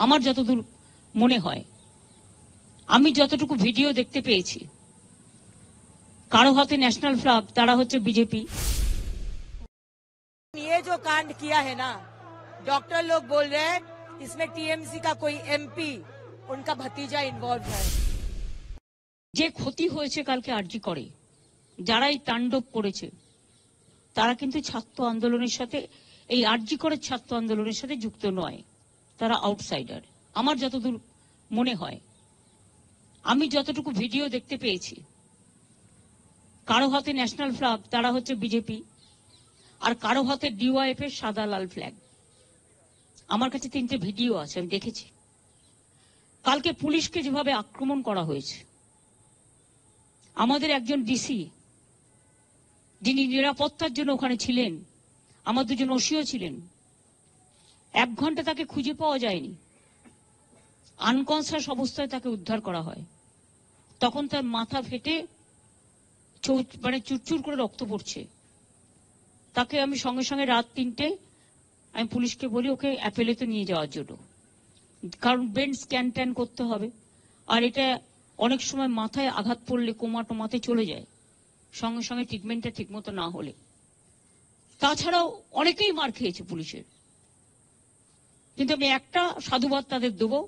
আমার যতদূর মনে হয়, আমি যতটুকু ভিডিও দেখতে পেয়েছি, কারো হাতে ন্যাশনাল ফ্ল্যাগ, তারা হচ্ছে বিজেপি। ये जो कांड किया है ना, डॉक्टर लोग बोल रहे हैं इसमें टीएमसी का कोई एमपी, उनका भतीजा इन्वॉल्व है। যে ক্ষতি হয়েছে কালকে আরজি করে, যারা এই তাণ্ডব করেছে, তারা কিন্তু ছাত্র আন্দোলনের সাথে, এই আরজি করে ছাত্র আন্দোলনের সাথে যুক্ত নয়, তারা আউটসাইডার। আমার যতদূর মনে হয়, আমি যতটুকু ভিডিও দেখতে পেয়েছি, কারো হাতে ন্যাশনাল ফ্ল্যাগ, তারা হচ্ছে বিজেপি, আর কারো হাতে ডিওয়াইএফ এর সাদা লাল ফ্ল্যাগ। আমার কাছে 3টে ভিডিও আছে, আমি দেখেছি। কালকে পুলিশকে যেভাবে আক্রমণ করা হয়েছে, আমাদের একজন ডিসি যিনি নিরাপত্তার জন্য ওখানে ছিলেন, আমার 2জন ওসিও ছিলেন, 1 ঘন্টা তাকে খুঁজে পাওয়া যায়নি। আনকনসিয়াস অবস্থায় তাকে উদ্ধার করা হয়। তখন তার মাথা ফেটে মানে চুরচুর করে রক্ত পড়ছে। তাকে আমি সঙ্গে সঙ্গে রাত 3টে আমি পুলিশকে বলি ওকে অ্যাপেলেতে নিয়ে যাওয়ার জন্য, কারণ ব্রেন স্ক্যান ট্যান করতে হবে। আর এটা অনেক সময় মাথায় আঘাত পড়লে কোমা টোমাতে চলে যায়, সঙ্গে সঙ্গে ট্রিটমেন্টটা ঠিকমতো না হলে। তাছাড়াও অনেকেই মার খেয়েছে পুলিশের, কিন্তু আমি একটা সাধুবাদ তাদের দেবো,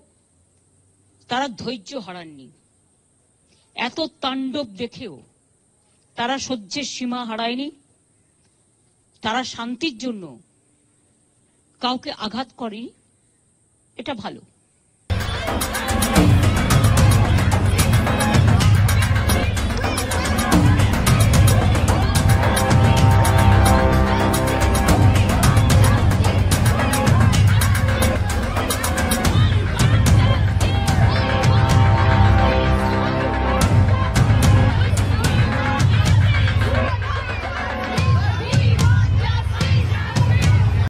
তারা ধৈর্য হারাননি। এত তাণ্ডব দেখেও তারা সহ্যের সীমা হারায়নি। তারা শান্তির জন্য কাউকে আঘাত করেনি, এটা ভালো।